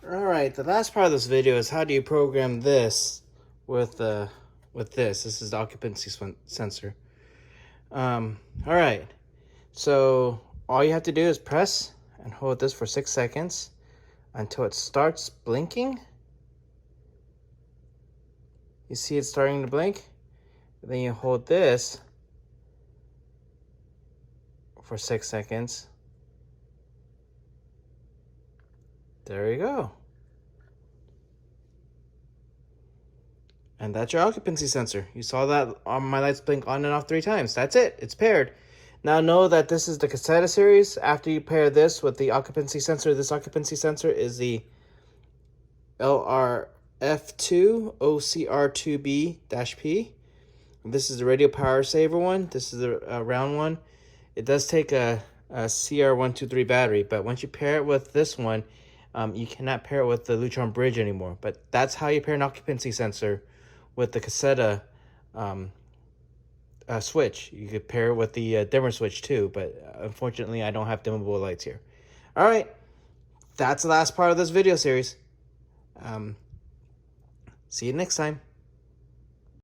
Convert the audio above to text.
Alright, the last part of this video is how do you program this with this. This is the occupancy sensor. Alright, so all you have to do is press and hold this for 6 seconds until it starts blinking. You see it starting to blink? Then you hold this for 6 seconds. There you go. And that's your occupancy sensor. You saw that on my lights blink on and off 3 times. That's it. It's paired. Now know that this is the Caseta series. After you pair this with the occupancy sensor, this occupancy sensor is the LRF2 OCR2B-P. This is the radio power saver one. This is a round one. It does take a CR123 battery, but once you pair it with this one, you cannot pair it with the Lutron bridge anymore. But that's how you pair an occupancy sensor with the Caseta switch. You could pair it with the dimmer switch too, but unfortunately I don't have dimmable lights here. All right, that's the last part of this video series. See you next time.